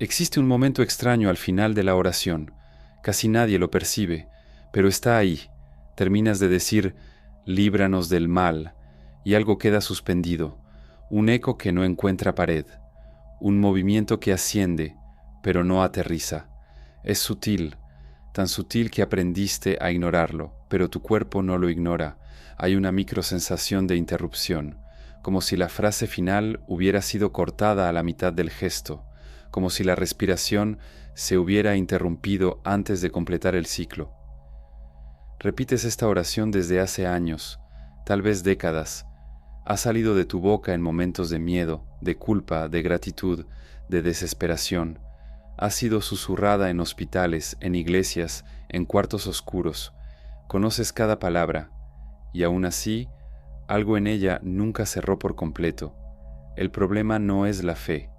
Existe un momento extraño al final de la oración. Casi nadie lo percibe, pero está ahí. Terminas de decir, líbranos del mal, y algo queda suspendido, un eco que no encuentra pared, un movimiento que asciende, pero no aterriza. Es sutil, tan sutil que aprendiste a ignorarlo, pero tu cuerpo no lo ignora. Hay una microsensación de interrupción, como si la frase final hubiera sido cortada a la mitad del gesto, como si la respiración se hubiera interrumpido antes de completar el ciclo. Repites esta oración desde hace años, tal vez décadas. Ha salido de tu boca en momentos de miedo, de culpa, de gratitud, de desesperación. Ha sido susurrada en hospitales, en iglesias, en cuartos oscuros. Conoces cada palabra, y aún así, algo en ella nunca cerró por completo. El problema no es la fe,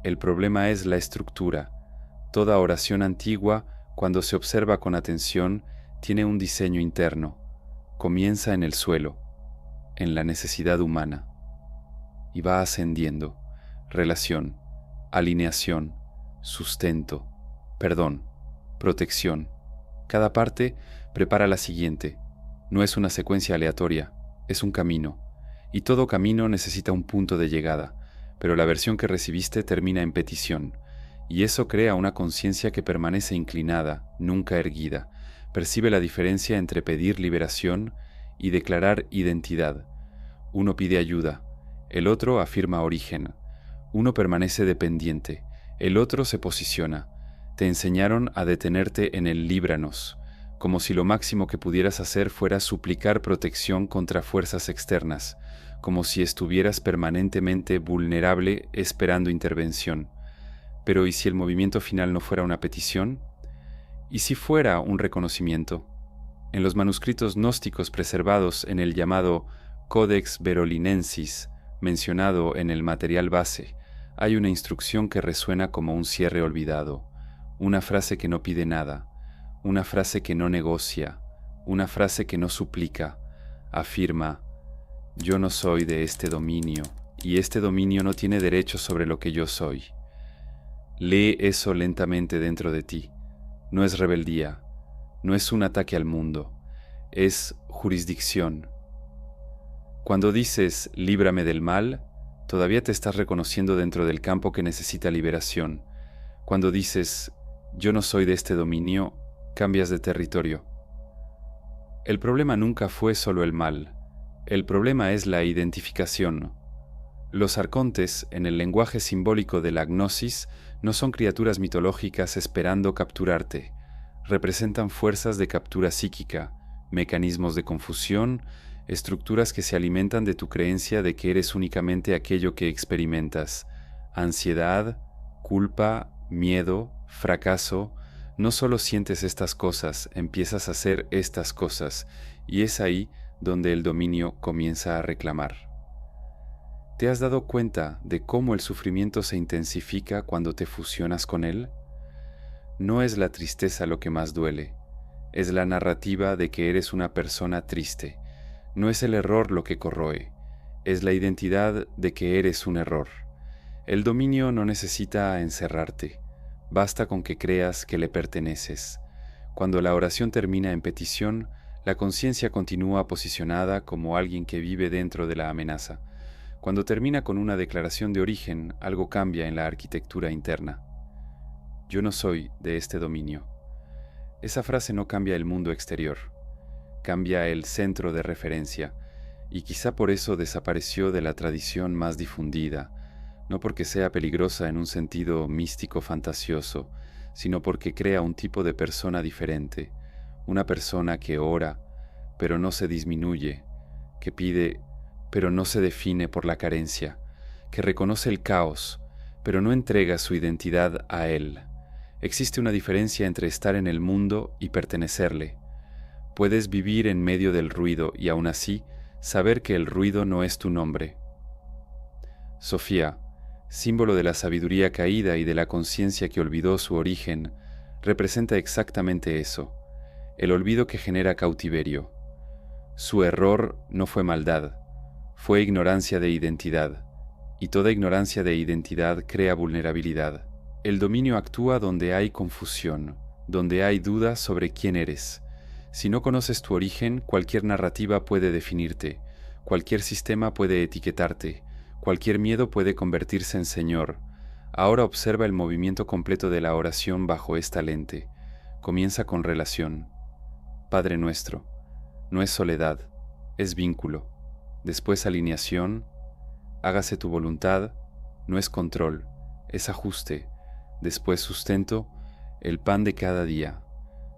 el problema es la estructura. Toda oración antigua, cuando se observa con atención, tiene un diseño interno. Comienza en el suelo, en la necesidad humana, y va ascendiendo. Relación, alineación, sustento, perdón, protección. Cada parte prepara la siguiente. No es una secuencia aleatoria, es un camino, y todo camino necesita un punto de llegada, pero la versión que recibiste termina en petición, y eso crea una conciencia que permanece inclinada, nunca erguida. Percibe la diferencia entre pedir liberación y declarar identidad. Uno pide ayuda, el otro afirma origen. Uno permanece dependiente, el otro se posiciona. Te enseñaron a detenerte en el líbranos, como si lo máximo que pudieras hacer fuera suplicar protección contra fuerzas externas, como si estuvieras permanentemente vulnerable esperando intervención. Pero ¿y si el movimiento final no fuera una petición? ¿Y si fuera un reconocimiento? En los manuscritos gnósticos preservados en el llamado Codex Verolinensis, mencionado en el material base, hay una instrucción que resuena como un cierre olvidado, una frase que no pide nada, una frase que no negocia, una frase que no suplica. Afirma, yo no soy de este dominio, y este dominio no tiene derecho sobre lo que yo soy. Lee eso lentamente dentro de ti. No es rebeldía, no es un ataque al mundo, es jurisdicción. Cuando dices, líbrame del mal, todavía te estás reconociendo dentro del campo que necesita liberación. Cuando dices, yo no soy de este dominio, cambias de territorio. El problema nunca fue solo el mal, el problema es la identificación. Los arcontes, en el lenguaje simbólico de la gnosis, no son criaturas mitológicas esperando capturarte. Representan fuerzas de captura psíquica, mecanismos de confusión, estructuras que se alimentan de tu creencia de que eres únicamente aquello que experimentas. Ansiedad, culpa, miedo, fracaso. No solo sientes estas cosas, empiezas a hacer estas cosas, y es ahí donde el dominio comienza a reclamar. ¿Te has dado cuenta de cómo el sufrimiento se intensifica cuando te fusionas con él? No es la tristeza lo que más duele, es la narrativa de que eres una persona triste. No es el error lo que corroe, es la identidad de que eres un error. El dominio no necesita encerrarte, basta con que creas que le perteneces. Cuando la oración termina en petición, la conciencia continúa posicionada como alguien que vive dentro de la amenaza. Cuando termina con una declaración de origen, algo cambia en la arquitectura interna. Yo no soy de este dominio. Esa frase no cambia el mundo exterior, cambia el centro de referencia, y quizá por eso desapareció de la tradición más difundida, no porque sea peligrosa en un sentido místico fantasioso, sino porque crea un tipo de persona diferente, una persona que ora, pero no se disminuye, que pide, pero no se define por la carencia, que reconoce el caos, pero no entrega su identidad a él. Existe una diferencia entre estar en el mundo y pertenecerle. Puedes vivir en medio del ruido y aún así saber que el ruido no es tu nombre. Sofía, símbolo de la sabiduría caída y de la conciencia que olvidó su origen, representa exactamente eso, el olvido que genera cautiverio. Su error no fue maldad, fue ignorancia de identidad, y toda ignorancia de identidad crea vulnerabilidad. El dominio actúa donde hay confusión, donde hay duda sobre quién eres. Si no conoces tu origen, cualquier narrativa puede definirte, cualquier sistema puede etiquetarte, cualquier miedo puede convertirse en señor. Ahora observa el movimiento completo de la oración bajo esta lente. Comienza con relación. Padre nuestro. No es soledad, es vínculo. Después alineación. Hágase tu voluntad. No es control, es ajuste. Después sustento, el pan de cada día.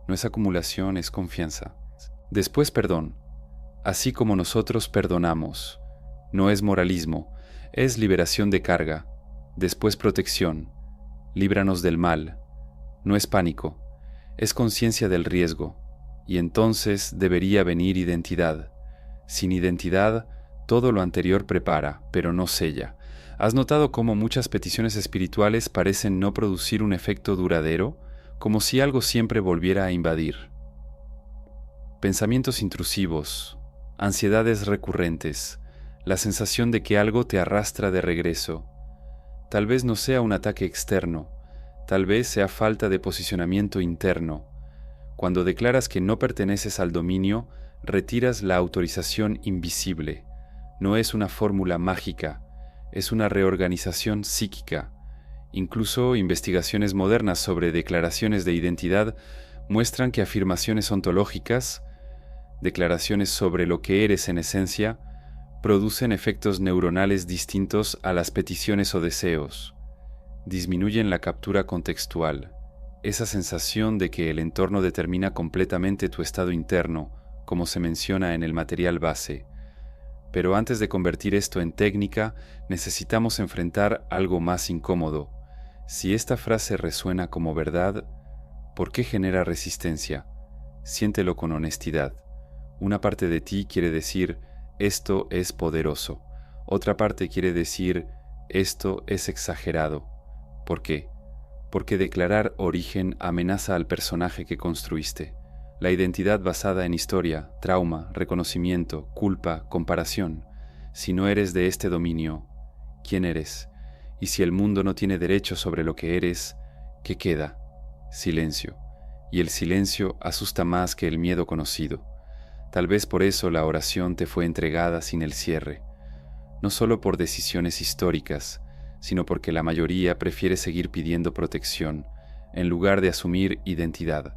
No es acumulación, es confianza. Después perdón, así como nosotros perdonamos. No es moralismo, es liberación de carga. Después protección, líbranos del mal. No es pánico, es conciencia del riesgo. Y entonces debería venir identidad. Sin identidad, todo lo anterior prepara, pero no sella. ¿Has notado cómo muchas peticiones espirituales parecen no producir un efecto duradero, como si algo siempre volviera a invadir? Pensamientos intrusivos, ansiedades recurrentes, la sensación de que algo te arrastra de regreso. Tal vez no sea un ataque externo, tal vez sea falta de posicionamiento interno. Cuando declaras que no perteneces al dominio, retiras la autorización invisible. No es una fórmula mágica, es una reorganización psíquica. Incluso investigaciones modernas sobre declaraciones de identidad muestran que afirmaciones ontológicas, declaraciones sobre lo que eres en esencia, producen efectos neuronales distintos a las peticiones o deseos. Disminuyen la captura contextual, esa sensación de que el entorno determina completamente tu estado interno, como se menciona en el material base. Pero antes de convertir esto en técnica, necesitamos enfrentar algo más incómodo. Si esta frase resuena como verdad, ¿por qué genera resistencia? Siéntelo con honestidad. Una parte de ti quiere decir, esto es poderoso. Otra parte quiere decir, esto es exagerado. ¿Por qué? Porque declarar origen amenaza al personaje que construiste. La identidad basada en historia, trauma, reconocimiento, culpa, comparación. Si no eres de este dominio, ¿quién eres? Y si el mundo no tiene derecho sobre lo que eres, ¿qué queda? Silencio. Y el silencio asusta más que el miedo conocido. Tal vez por eso la oración te fue entregada sin el cierre. No solo por decisiones históricas, sino porque la mayoría prefiere seguir pidiendo protección, en lugar de asumir identidad.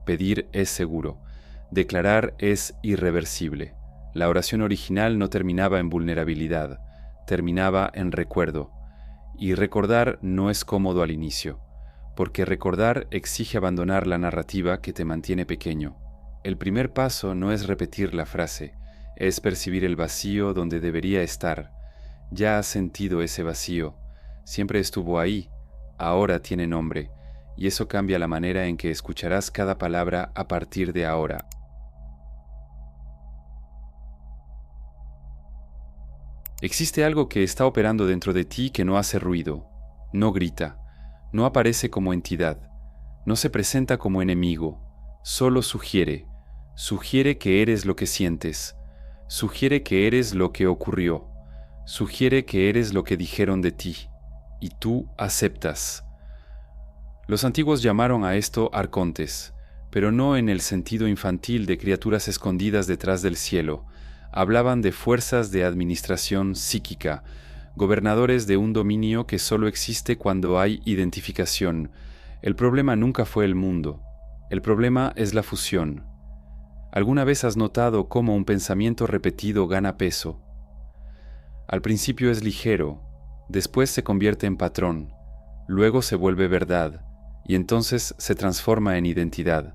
Pedir es seguro, declarar es irreversible. La oración original no terminaba en vulnerabilidad, terminaba en recuerdo. Y recordar no es cómodo al inicio, porque recordar exige abandonar la narrativa que te mantiene pequeño. El primer paso no es repetir la frase, es percibir el vacío donde debería estar. Ya has sentido ese vacío, siempre estuvo ahí, ahora tiene nombre. Y eso cambia la manera en que escucharás cada palabra a partir de ahora. Existe algo que está operando dentro de ti que no hace ruido, no grita, no aparece como entidad, no se presenta como enemigo, solo sugiere que eres lo que sientes, sugiere que eres lo que ocurrió, sugiere que eres lo que dijeron de ti, y tú aceptas. Los antiguos llamaron a esto arcontes, pero no en el sentido infantil de criaturas escondidas detrás del cielo. Hablaban de fuerzas de administración psíquica, gobernadores de un dominio que solo existe cuando hay identificación. El problema nunca fue el mundo, el problema es la fusión. ¿Alguna vez has notado cómo un pensamiento repetido gana peso? Al principio es ligero, después se convierte en patrón, luego se vuelve verdad, y entonces se transforma en identidad.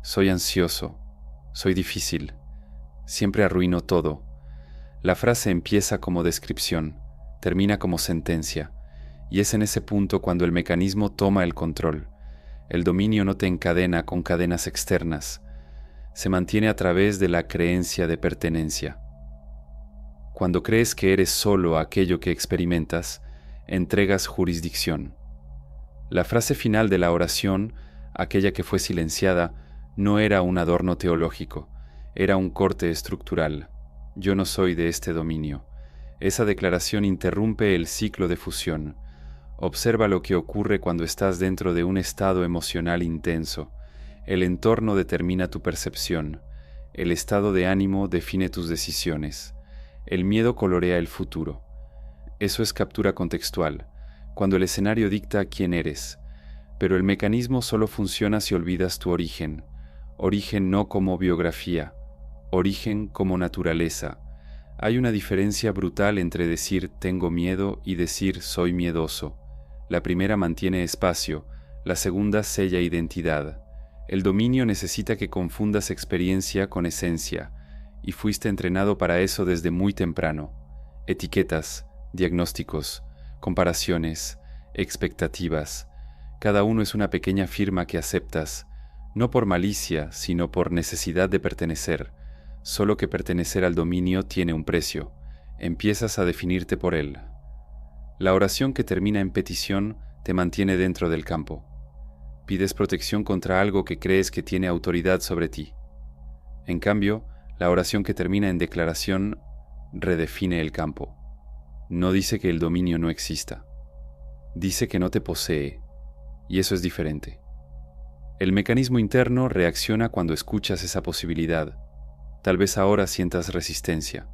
Soy ansioso, soy difícil, siempre arruino todo. La frase empieza como descripción, termina como sentencia, y es en ese punto cuando el mecanismo toma el control. El dominio no te encadena con cadenas externas, se mantiene a través de la creencia de pertenencia. Cuando crees que eres solo aquello que experimentas, entregas jurisdicción. La frase final de la oración, aquella que fue silenciada, no era un adorno teológico, era un corte estructural. Yo no soy de este dominio. Esa declaración interrumpe el ciclo de fusión. Observa lo que ocurre cuando estás dentro de un estado emocional intenso. El entorno determina tu percepción. El estado de ánimo define tus decisiones. El miedo colorea el futuro. Eso es captura contextual, cuando el escenario dicta quién eres. Pero el mecanismo solo funciona si olvidas tu origen. Origen no como biografía, origen como naturaleza. Hay una diferencia brutal entre decir tengo miedo y decir soy miedoso. La primera mantiene espacio, la segunda sella identidad. El dominio necesita que confundas experiencia con esencia, y fuiste entrenado para eso desde muy temprano. Etiquetas, diagnósticos, comparaciones, expectativas. Cada uno es una pequeña firma que aceptas, no por malicia, sino por necesidad de pertenecer. Solo que pertenecer al dominio tiene un precio. Empiezas a definirte por él. La oración que termina en petición te mantiene dentro del campo. Pides protección contra algo que crees que tiene autoridad sobre ti. En cambio, la oración que termina en declaración redefine el campo. No dice que el dominio no exista. Dice que no te posee, y eso es diferente. El mecanismo interno reacciona cuando escuchas esa posibilidad. Tal vez ahora sientas resistencia.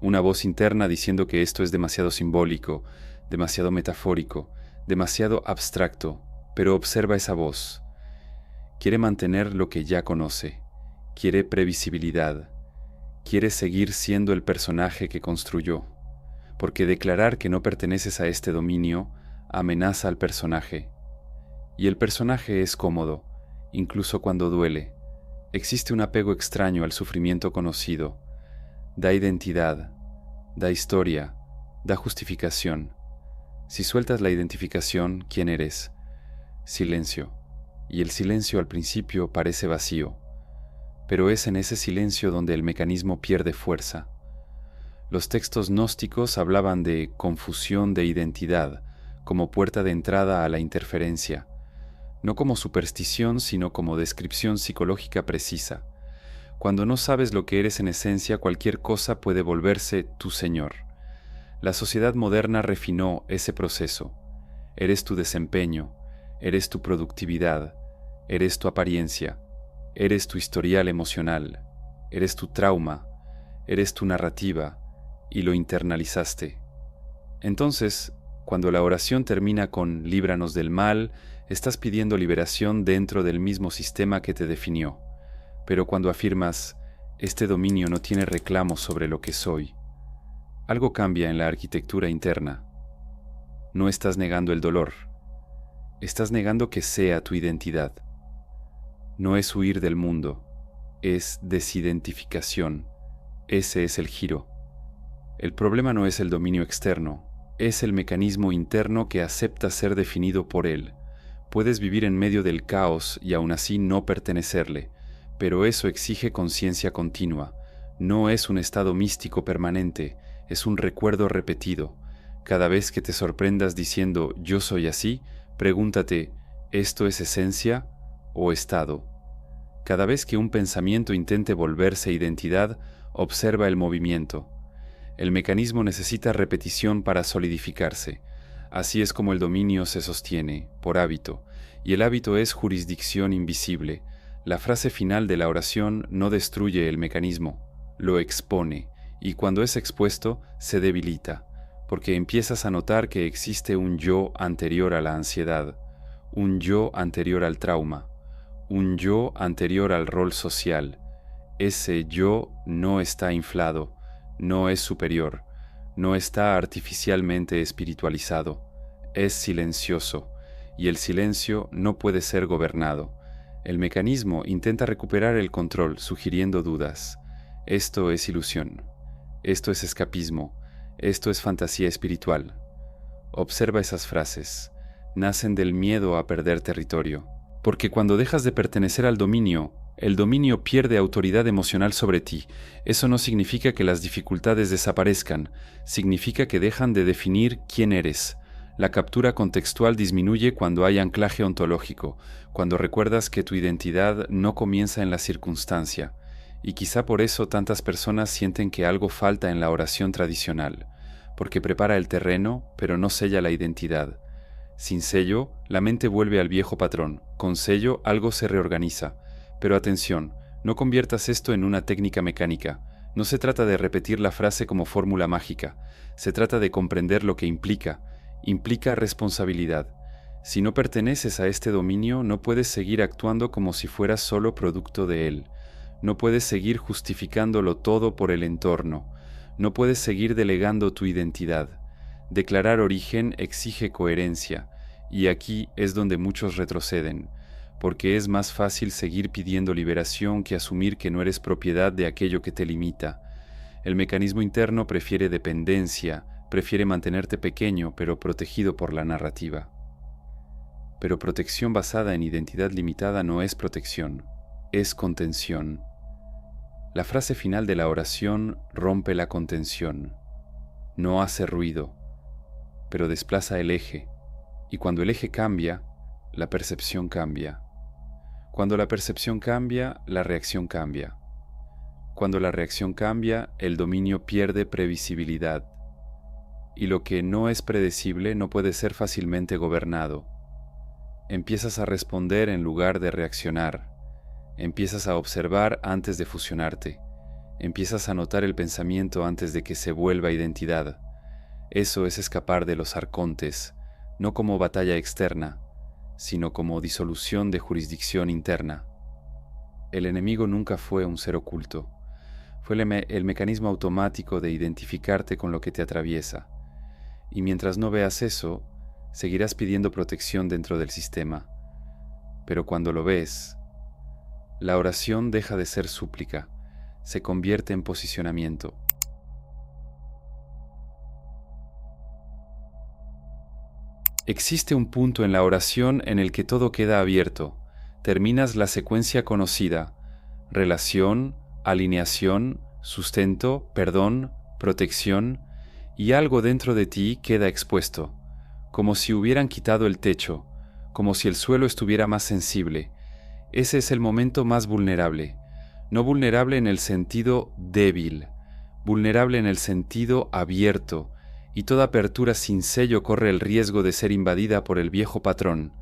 Una voz interna diciendo que esto es demasiado simbólico, demasiado metafórico, demasiado abstracto, pero observa esa voz. Quiere mantener lo que ya conoce, quiere previsibilidad, quiere seguir siendo el personaje que construyó, porque declarar que no perteneces a este dominio amenaza al personaje. Y el personaje es cómodo, incluso cuando duele. Existe un apego extraño al sufrimiento conocido. Da identidad, da historia, da justificación. Si sueltas la identificación, ¿quién eres? Silencio. Y el silencio al principio parece vacío, pero es en ese silencio donde el mecanismo pierde fuerza. Los textos gnósticos hablaban de confusión de identidad como puerta de entrada a la interferencia, no como superstición, sino como descripción psicológica precisa. Cuando no sabes lo que eres en esencia, cualquier cosa puede volverse tu señor. La sociedad moderna refinó ese proceso. Eres tu desempeño, eres tu productividad, eres tu apariencia, eres tu historial emocional, eres tu trauma, eres tu narrativa, y lo internalizaste. Entonces, cuando la oración termina con líbranos del mal, estás pidiendo liberación dentro del mismo sistema que te definió. Pero cuando afirmas, este dominio no tiene reclamo sobre lo que soy, algo cambia en la arquitectura interna. No estás negando el dolor, estás negando que sea tu identidad. No es huir del mundo, es desidentificación. Ese es el giro. El problema no es el dominio externo, es el mecanismo interno que acepta ser definido por él. Puedes vivir en medio del caos y aún así no pertenecerle, pero eso exige conciencia continua. No es un estado místico permanente, es un recuerdo repetido. Cada vez que te sorprendas diciendo yo soy así, pregúntate, ¿esto es esencia o estado? Cada vez que un pensamiento intente volverse identidad, observa el movimiento. El mecanismo necesita repetición para solidificarse. Así es como el dominio se sostiene, por hábito, y el hábito es jurisdicción invisible. La frase final de la oración no destruye el mecanismo, lo expone, y cuando es expuesto, se debilita, porque empiezas a notar que existe un yo anterior a la ansiedad, un yo anterior al trauma, un yo anterior al rol social. Ese yo no está inflado, no es superior, no está artificialmente espiritualizado, es silencioso, y el silencio no puede ser gobernado. El mecanismo intenta recuperar el control sugiriendo dudas. Esto es ilusión, esto es escapismo, esto es fantasía espiritual. Observa esas frases, nacen del miedo a perder territorio, porque cuando dejas de pertenecer al dominio, el dominio pierde autoridad emocional sobre ti. Eso no significa que las dificultades desaparezcan, significa que dejan de definir quién eres. La captura contextual disminuye cuando hay anclaje ontológico, cuando recuerdas que tu identidad no comienza en la circunstancia, y quizá por eso tantas personas sienten que algo falta en la oración tradicional, porque prepara el terreno, pero no sella la identidad. Sin sello, la mente vuelve al viejo patrón. Con sello, algo se reorganiza. Pero atención, no conviertas esto en una técnica mecánica. No se trata de repetir la frase como fórmula mágica. Se trata de comprender lo que implica. Implica responsabilidad. Si no perteneces a este dominio, no puedes seguir actuando como si fueras solo producto de él. No puedes seguir justificándolo todo por el entorno. No puedes seguir delegando tu identidad. Declarar origen exige coherencia, y aquí es donde muchos retroceden, porque es más fácil seguir pidiendo liberación que asumir que no eres propiedad de aquello que te limita. El mecanismo interno prefiere dependencia, prefiere mantenerte pequeño pero protegido por la narrativa. Pero protección basada en identidad limitada no es protección, es contención. La frase final de la oración rompe la contención. No hace ruido, pero desplaza el eje, y cuando el eje cambia, la percepción cambia. Cuando la percepción cambia, la reacción cambia. Cuando la reacción cambia, el dominio pierde previsibilidad, y lo que no es predecible no puede ser fácilmente gobernado. Empiezas a responder en lugar de reaccionar. Empiezas a observar antes de fusionarte. Empiezas a notar el pensamiento antes de que se vuelva identidad. Eso es escapar de los arcontes, no como batalla externa, sino como disolución de jurisdicción interna. El enemigo nunca fue un ser oculto. Fue el mecanismo automático de identificarte con lo que te atraviesa. Y mientras no veas eso, seguirás pidiendo protección dentro del sistema. Pero cuando lo ves, la oración deja de ser súplica, se convierte en posicionamiento. Existe un punto en la oración en el que todo queda abierto. Terminas la secuencia conocida: relación, alineación, sustento, perdón, protección, y algo dentro de ti queda expuesto, como si hubieran quitado el techo, como si el suelo estuviera más sensible. Ese es el momento más vulnerable, no vulnerable en el sentido débil, vulnerable en el sentido abierto, y toda apertura sin sello corre el riesgo de ser invadida por el viejo patrón.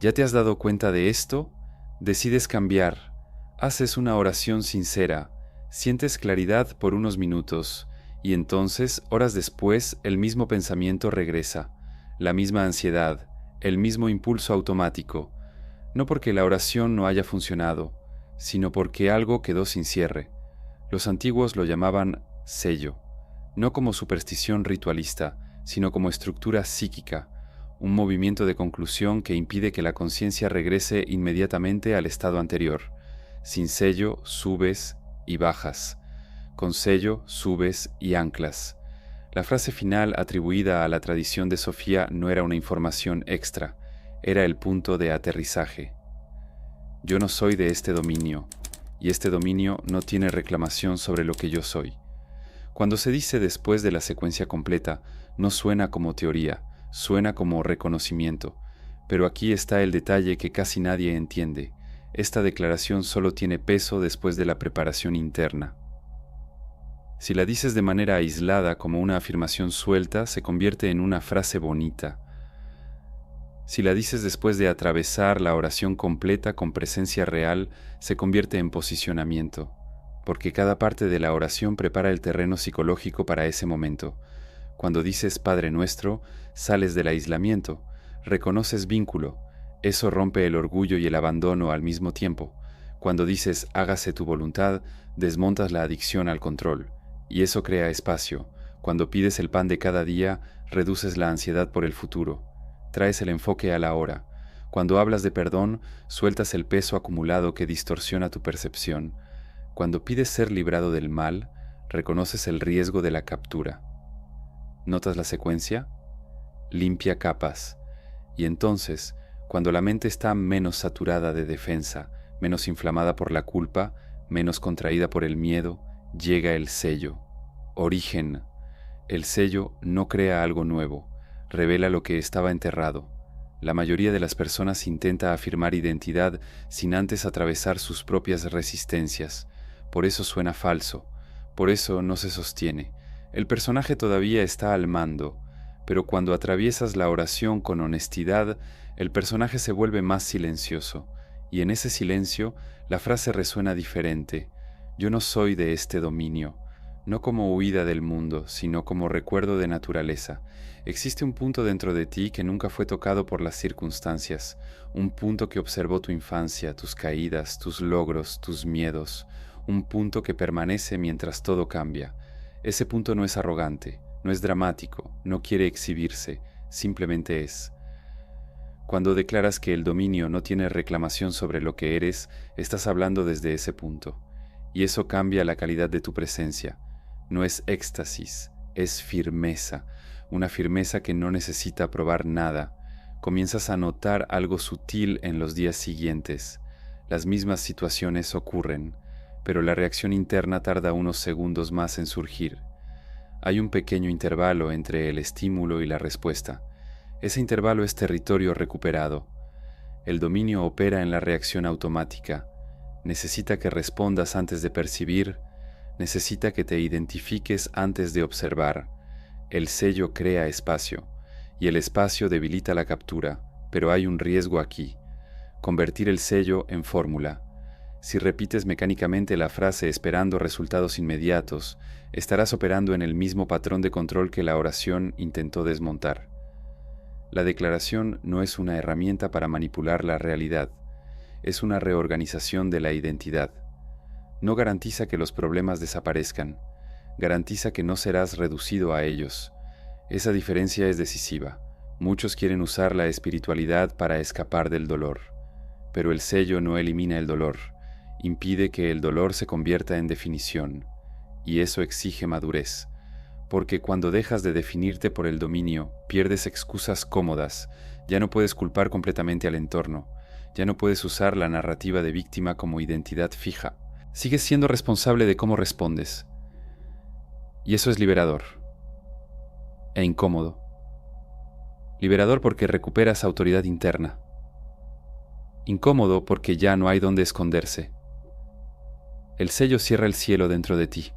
¿Ya te has dado cuenta de esto? Decides cambiar, haces una oración sincera, sientes claridad por unos minutos, y entonces, horas después, el mismo pensamiento regresa, la misma ansiedad, el mismo impulso automático, no porque la oración no haya funcionado, sino porque algo quedó sin cierre. Los antiguos lo llamaban sello, no como superstición ritualista, sino como estructura psíquica, un movimiento de conclusión que impide que la conciencia regrese inmediatamente al estado anterior. Sin sello, subes y bajas. Con sello, subes y anclas. La frase final atribuida a la tradición de Sofía no era una información extra, era el punto de aterrizaje. Yo no soy de este dominio, y este dominio no tiene reclamación sobre lo que yo soy. Cuando se dice después de la secuencia completa, no suena como teoría, suena como reconocimiento, pero aquí está el detalle que casi nadie entiende. Esta declaración solo tiene peso después de la preparación interna. Si la dices de manera aislada como una afirmación suelta, se convierte en una frase bonita. Si la dices después de atravesar la oración completa con presencia real, se convierte en posicionamiento, porque cada parte de la oración prepara el terreno psicológico para ese momento. Cuando dices Padre Nuestro, sales del aislamiento, reconoces vínculo, eso rompe el orgullo y el abandono al mismo tiempo. Cuando dices Hágase tu voluntad, desmontas la adicción al control, y eso crea espacio. Cuando pides el pan de cada día, reduces la ansiedad por el futuro. Traes el enfoque a la hora. Cuando hablas de perdón, sueltas el peso acumulado que distorsiona tu percepción. Cuando pides ser librado del mal, reconoces el riesgo de la captura. ¿Notas la secuencia? Limpia capas. Y entonces, cuando la mente está menos saturada de defensa, menos inflamada por la culpa, menos contraída por el miedo, llega el sello. Origen. El sello no crea algo nuevo, revela lo que estaba enterrado. La mayoría de las personas intenta afirmar identidad sin antes atravesar sus propias resistencias. Por eso suena falso, por eso no se sostiene. El personaje todavía está al mando, pero cuando atraviesas la oración con honestidad, el personaje se vuelve más silencioso, y en ese silencio la frase resuena diferente. Yo no soy de este dominio, no como huida del mundo, sino como recuerdo de naturaleza. Existe un punto dentro de ti que nunca fue tocado por las circunstancias, un punto que observó tu infancia, tus caídas, tus logros, tus miedos, un punto que permanece mientras todo cambia. Ese punto no es arrogante, no es dramático, no quiere exhibirse, simplemente es. Cuando declaras que el dominio no tiene reclamación sobre lo que eres, estás hablando desde ese punto, y eso cambia la calidad de tu presencia. No es éxtasis, es firmeza, una firmeza que no necesita probar nada. Comienzas a notar algo sutil en los días siguientes. Las mismas situaciones ocurren, pero la reacción interna tarda unos segundos más en surgir. Hay un pequeño intervalo entre el estímulo y la respuesta. Ese intervalo es territorio recuperado. El dominio opera en la reacción automática. Necesita que respondas antes de percibir, necesita que te identifiques antes de observar. El sello crea espacio, y el espacio debilita la captura, pero hay un riesgo aquí: convertir el sello en fórmula. Si repites mecánicamente la frase esperando resultados inmediatos, estarás operando en el mismo patrón de control que la oración intentó desmontar. La declaración no es una herramienta para manipular la realidad, es una reorganización de la identidad. No garantiza que los problemas desaparezcan, garantiza que no serás reducido a ellos. Esa diferencia es decisiva. Muchos quieren usar la espiritualidad para escapar del dolor, pero el sello no elimina el dolor, impide que el dolor se convierta en definición, y eso exige madurez, porque cuando dejas de definirte por el dominio, pierdes excusas cómodas, ya no puedes culpar completamente al entorno, ya no puedes usar la narrativa de víctima como identidad fija. Sigues siendo responsable de cómo respondes. Y eso es liberador. E incómodo. Liberador porque recuperas autoridad interna. Incómodo porque ya no hay dónde esconderse. El sello cierra el cielo dentro de ti.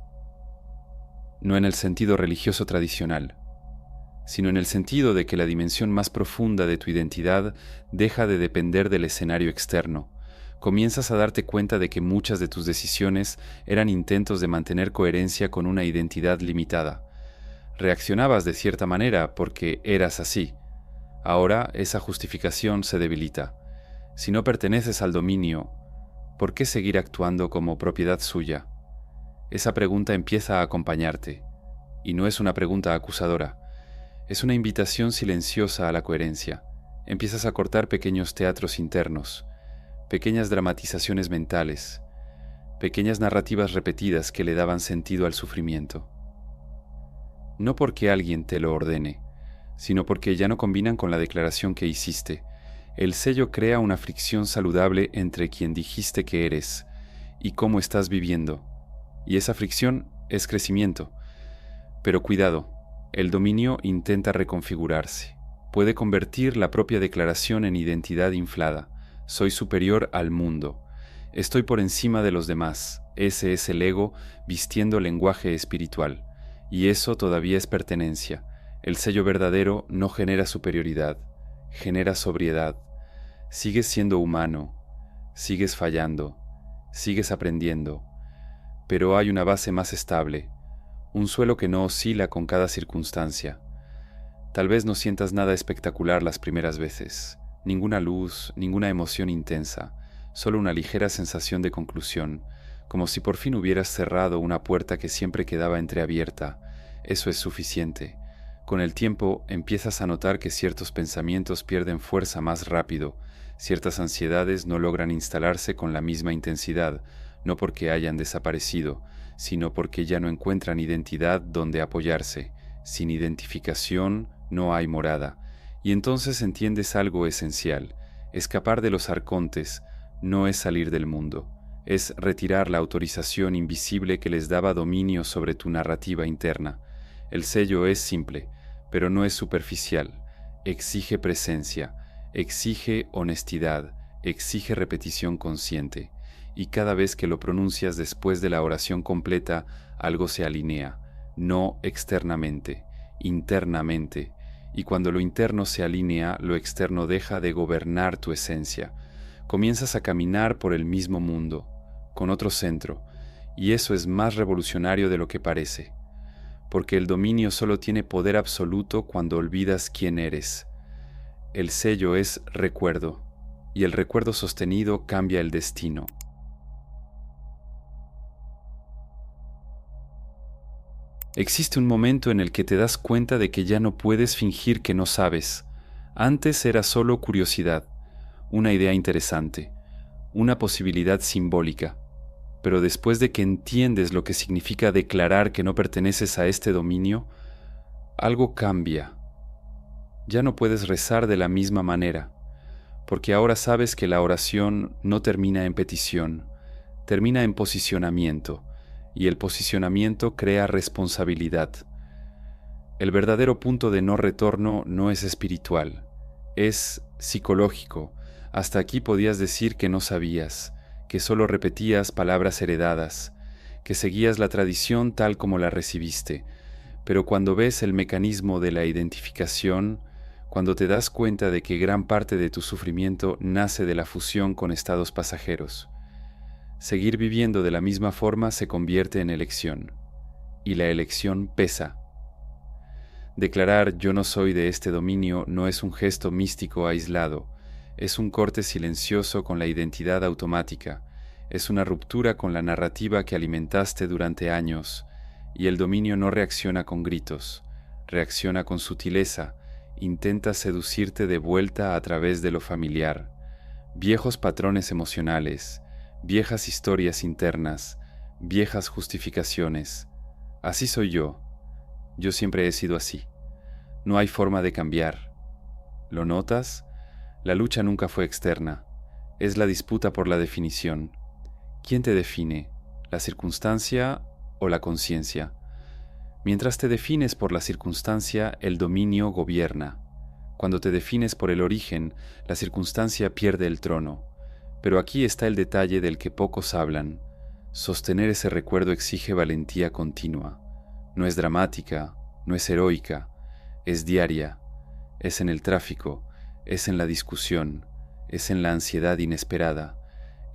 No en el sentido religioso tradicional, sino en el sentido de que la dimensión más profunda de tu identidad deja de depender del escenario externo. Comienzas a darte cuenta de que muchas de tus decisiones eran intentos de mantener coherencia con una identidad limitada. Reaccionabas de cierta manera porque eras así. Ahora esa justificación se debilita. Si no perteneces al dominio, ¿por qué seguir actuando como propiedad suya? Esa pregunta empieza a acompañarte, y no es una pregunta acusadora. Es una invitación silenciosa a la coherencia. Empiezas a cortar pequeños teatros internos, pequeñas dramatizaciones mentales, pequeñas narrativas repetidas que le daban sentido al sufrimiento. No porque alguien te lo ordene, sino porque ya no combinan con la declaración que hiciste. El sello crea una fricción saludable entre quien dijiste que eres y cómo estás viviendo, y esa fricción es crecimiento. Pero cuidado, el dominio intenta reconfigurarse. Puede convertir la propia declaración en identidad inflada. Soy superior al mundo. Estoy por encima de los demás. Ese es el ego vistiendo lenguaje espiritual. Y eso todavía es pertenencia. El sello verdadero no genera superioridad, genera sobriedad. Sigues siendo humano, sigues fallando, sigues aprendiendo, pero hay una base más estable, un suelo que no oscila con cada circunstancia. Tal vez no sientas nada espectacular las primeras veces, ninguna luz, ninguna emoción intensa, solo una ligera sensación de conclusión, como si por fin hubieras cerrado una puerta que siempre quedaba entreabierta. Eso es suficiente. Con el tiempo empiezas a notar que ciertos pensamientos pierden fuerza más rápido, ciertas ansiedades no logran instalarse con la misma intensidad, no porque hayan desaparecido, sino porque ya no encuentran identidad donde apoyarse. Sin identificación no hay morada. Y entonces entiendes algo esencial. Escapar de los arcontes no es salir del mundo, es retirar la autorización invisible que les daba dominio sobre tu narrativa interna. El sello es simple, pero no es superficial. Exige presencia, exige honestidad, exige repetición consciente. Y cada vez que lo pronuncias después de la oración completa, algo se alinea, no externamente, internamente, y cuando lo interno se alinea, lo externo deja de gobernar tu esencia. Comienzas a caminar por el mismo mundo, con otro centro, y eso es más revolucionario de lo que parece, porque el dominio solo tiene poder absoluto cuando olvidas quién eres. El sello es recuerdo, y el recuerdo sostenido cambia el destino. Existe un momento en el que te das cuenta de que ya no puedes fingir que no sabes. Antes era solo curiosidad, una idea interesante, una posibilidad simbólica. Pero después de que entiendes lo que significa declarar que no perteneces a este dominio, algo cambia. Ya no puedes rezar de la misma manera, porque ahora sabes que la oración no termina en petición, termina en posicionamiento, y el posicionamiento crea responsabilidad. El verdadero punto de no retorno no es espiritual, es psicológico. Hasta aquí podías decir que no sabías, que solo repetías palabras heredadas, que seguías la tradición tal como la recibiste, pero cuando ves el mecanismo de la identificación, cuando te das cuenta de que gran parte de tu sufrimiento nace de la fusión con estados pasajeros, seguir viviendo de la misma forma se convierte en elección, y la elección pesa. Declarar yo no soy de este dominio no es un gesto místico aislado, es un corte silencioso con la identidad automática, es una ruptura con la narrativa que alimentaste durante años, y el dominio no reacciona con gritos, reacciona con sutileza, intenta seducirte de vuelta a través de lo familiar, viejos patrones emocionales, viejas historias internas, viejas justificaciones. Así soy yo siempre he sido así. No hay forma de cambiar. ¿Lo notas? La lucha nunca fue externa, es la disputa por la definición. ¿Quién te define? ¿La circunstancia o la conciencia? Mientras te defines por la circunstancia, el dominio gobierna. Cuando te defines por el origen, la circunstancia pierde el trono. Pero aquí está el detalle del que pocos hablan. Sostener ese recuerdo exige valentía continua. No es dramática, no es heroica, es diaria, es en el tráfico, es en la discusión, es en la ansiedad inesperada,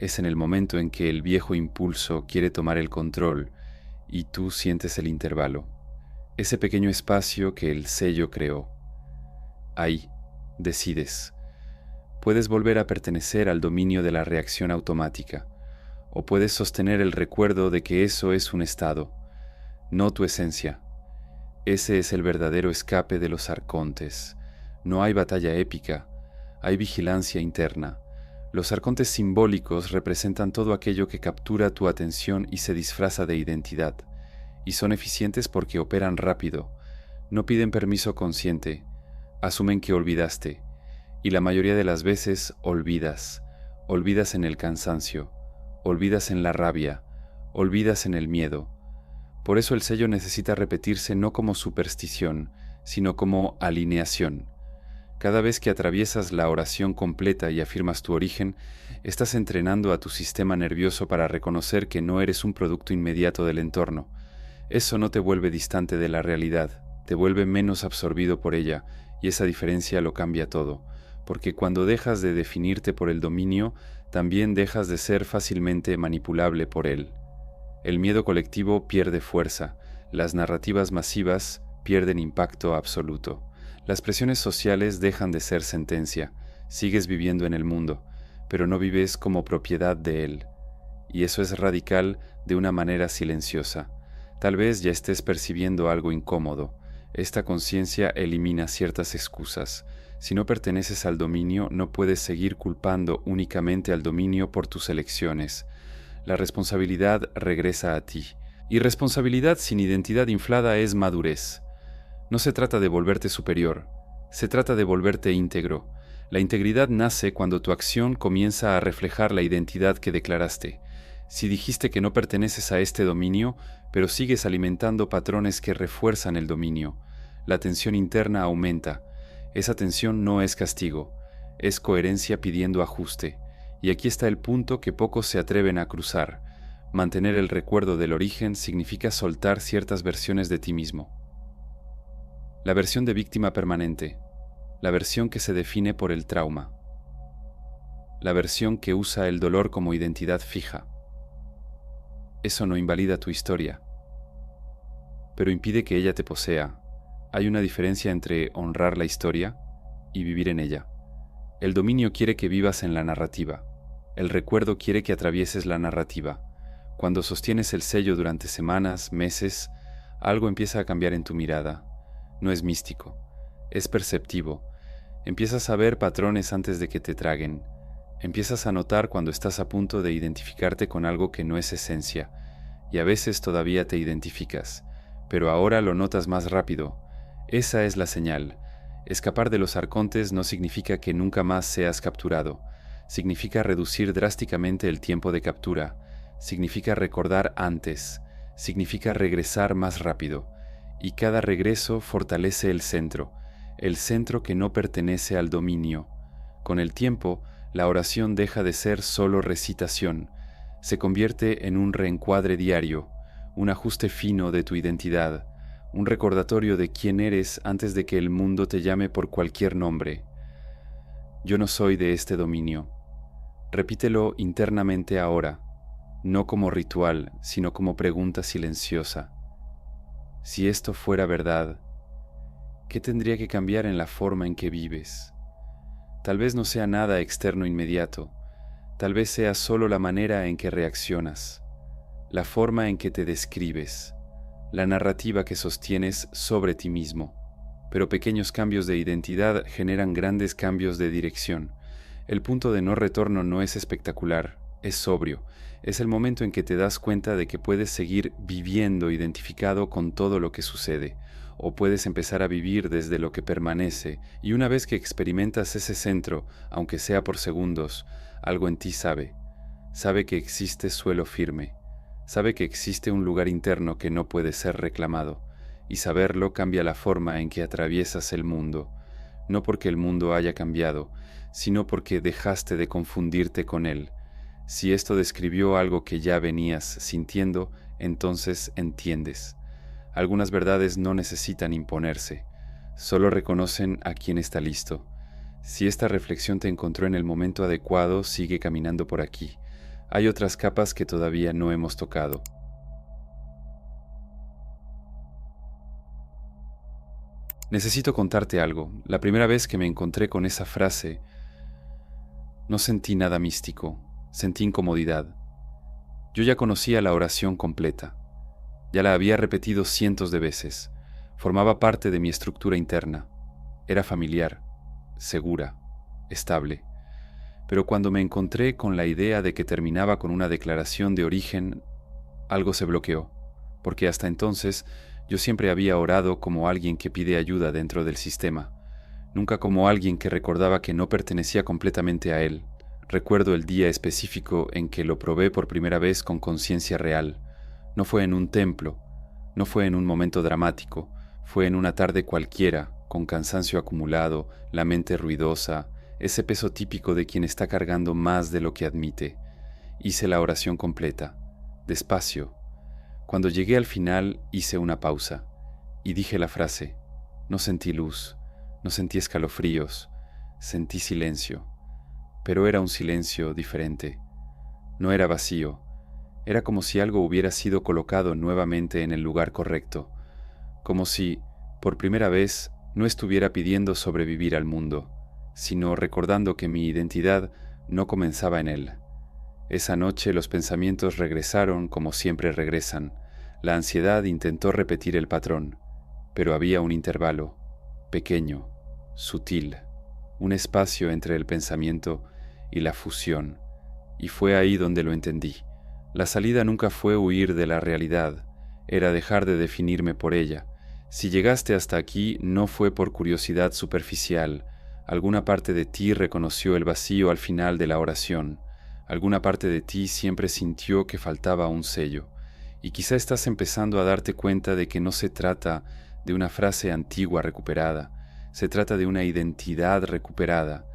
es en el momento en que el viejo impulso quiere tomar el control y tú sientes el intervalo, ese pequeño espacio que el sello creó. Ahí, decides. Puedes volver a pertenecer al dominio de la reacción automática, o puedes sostener el recuerdo de que eso es un estado, no tu esencia. Ese es el verdadero escape de los arcontes. No hay batalla épica, hay vigilancia interna. Los arcontes simbólicos representan todo aquello que captura tu atención y se disfraza de identidad, y son eficientes porque operan rápido, no piden permiso consciente, asumen que olvidaste, y la mayoría de las veces olvidas en el cansancio, olvidas en la rabia, olvidas en el miedo. Por eso el sello necesita repetirse no como superstición, sino como alineación. Cada vez que atraviesas la oración completa y afirmas tu origen, estás entrenando a tu sistema nervioso para reconocer que no eres un producto inmediato del entorno. Eso no te vuelve distante de la realidad, te vuelve menos absorbido por ella, y esa diferencia lo cambia todo, porque cuando dejas de definirte por el dominio, también dejas de ser fácilmente manipulable por él. El miedo colectivo pierde fuerza, las narrativas masivas pierden impacto absoluto. Las presiones sociales dejan de ser sentencia, sigues viviendo en el mundo, pero no vives como propiedad de él. Y eso es radical de una manera silenciosa. Tal vez ya estés percibiendo algo incómodo. Esta conciencia elimina ciertas excusas. Si no perteneces al dominio, no puedes seguir culpando únicamente al dominio por tus elecciones. La responsabilidad regresa a ti. Y responsabilidad sin identidad inflada es madurez. No se trata de volverte superior, se trata de volverte íntegro. La integridad nace cuando tu acción comienza a reflejar la identidad que declaraste. Si dijiste que no perteneces a este dominio, pero sigues alimentando patrones que refuerzan el dominio, la tensión interna aumenta. Esa tensión no es castigo, es coherencia pidiendo ajuste. Y aquí está el punto que pocos se atreven a cruzar. Mantener el recuerdo del origen significa soltar ciertas versiones de ti mismo. La versión de víctima permanente, la versión que se define por el trauma, la versión que usa el dolor como identidad fija. Eso no invalida tu historia, pero impide que ella te posea. Hay una diferencia entre honrar la historia y vivir en ella. El dominio quiere que vivas en la narrativa. El recuerdo quiere que atravieses la narrativa. Cuando sostienes el sello durante semanas, meses, algo empieza a cambiar en tu mirada. No es místico, es perceptivo. Empiezas a ver patrones antes de que te traguen. Empiezas a notar cuando estás a punto de identificarte con algo que no es esencia, y a veces todavía te identificas, pero ahora lo notas más rápido. Esa es la señal. Escapar de los arcontes no significa que nunca más seas capturado. Significa reducir drásticamente el tiempo de captura. Significa recordar antes. Significa regresar más rápido. Y cada regreso fortalece el centro que no pertenece al dominio. Con el tiempo, la oración deja de ser solo recitación. Se convierte en un reencuadre diario, un ajuste fino de tu identidad, un recordatorio de quién eres antes de que el mundo te llame por cualquier nombre. Yo no soy de este dominio. Repítelo internamente ahora, no como ritual, sino como pregunta silenciosa. Si esto fuera verdad, ¿qué tendría que cambiar en la forma en que vives? Tal vez no sea nada externo inmediato, tal vez sea solo la manera en que reaccionas, la forma en que te describes, la narrativa que sostienes sobre ti mismo. Pero pequeños cambios de identidad generan grandes cambios de dirección. El punto de no retorno no es espectacular, es sobrio. Es el momento en que te das cuenta de que puedes seguir viviendo identificado con todo lo que sucede, o puedes empezar a vivir desde lo que permanece, y una vez que experimentas ese centro, aunque sea por segundos, algo en ti sabe que existe suelo firme, sabe que existe un lugar interno que no puede ser reclamado, y saberlo cambia la forma en que atraviesas el mundo, no porque el mundo haya cambiado, sino porque dejaste de confundirte con él. Si esto describió algo que ya venías sintiendo, entonces entiendes. Algunas verdades no necesitan imponerse, solo reconocen a quien está listo. Si esta reflexión te encontró en el momento adecuado, sigue caminando por aquí. Hay otras capas que todavía no hemos tocado. Necesito contarte algo. La primera vez que me encontré con esa frase, no sentí nada místico, sentí incomodidad. Yo ya conocía la oración completa. Ya la había repetido cientos de veces. Formaba parte de mi estructura interna. Era familiar, segura, estable. Pero cuando me encontré con la idea de que terminaba con una declaración de origen, algo se bloqueó, porque hasta entonces yo siempre había orado como alguien que pide ayuda dentro del sistema, nunca como alguien que recordaba que no pertenecía completamente a él. Recuerdo el día específico en que lo probé por primera vez con conciencia real. No fue en un templo, no fue en un momento dramático, fue en una tarde cualquiera, con cansancio acumulado, la mente ruidosa, ese peso típico de quien está cargando más de lo que admite. Hice la oración completa, despacio. Cuando llegué al final hice una pausa y dije la frase. No sentí luz, no sentí escalofríos, sentí silencio. Pero era un silencio diferente. No era vacío. Era como si algo hubiera sido colocado nuevamente en el lugar correcto. Como si, por primera vez, no estuviera pidiendo sobrevivir al mundo, sino recordando que mi identidad no comenzaba en él. Esa noche los pensamientos regresaron como siempre regresan. La ansiedad intentó repetir el patrón, pero había un intervalo, pequeño, sutil, un espacio entre el pensamiento y la fusión, y fue ahí donde lo entendí. La salida nunca fue huir de la realidad, era dejar de definirme por ella. Si llegaste hasta aquí no fue por curiosidad superficial. Alguna parte de ti reconoció el vacío al final de la oración. Alguna parte de ti siempre sintió que faltaba un sello. Y quizá estás empezando a darte cuenta de que no se trata de una frase antigua recuperada, se trata de una identidad recuperada.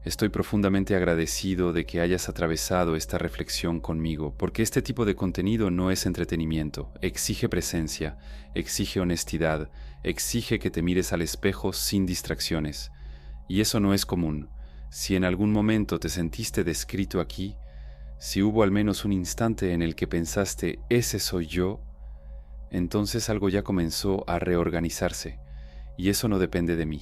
Estoy profundamente agradecido de que hayas atravesado esta reflexión conmigo, porque este tipo de contenido no es entretenimiento, exige presencia, exige honestidad, exige que te mires al espejo sin distracciones. Y eso no es común. Si en algún momento te sentiste descrito aquí, si hubo al menos un instante en el que pensaste, ese soy yo, entonces algo ya comenzó a reorganizarse, y eso no depende de mí.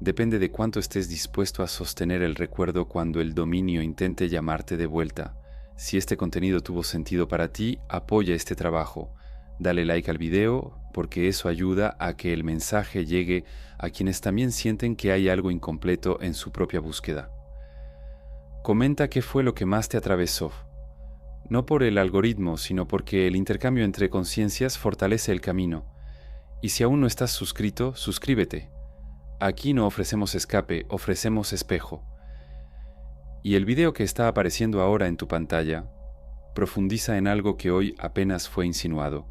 Depende de cuánto estés dispuesto a sostener el recuerdo cuando el dominio intente llamarte de vuelta. Si este contenido tuvo sentido para ti, apoya este trabajo. Dale like al video porque eso ayuda a que el mensaje llegue a quienes también sienten que hay algo incompleto en su propia búsqueda. Comenta qué fue lo que más te atravesó. No por el algoritmo, sino porque el intercambio entre conciencias fortalece el camino. Y si aún no estás suscrito, suscríbete. Aquí no ofrecemos escape, ofrecemos espejo. Y el video que está apareciendo ahora en tu pantalla profundiza en algo que hoy apenas fue insinuado.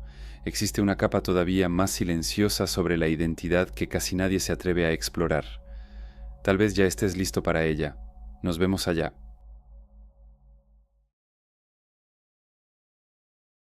Existe una capa todavía más silenciosa sobre la identidad que casi nadie se atreve a explorar. Tal vez ya estés listo para ella. Nos vemos allá.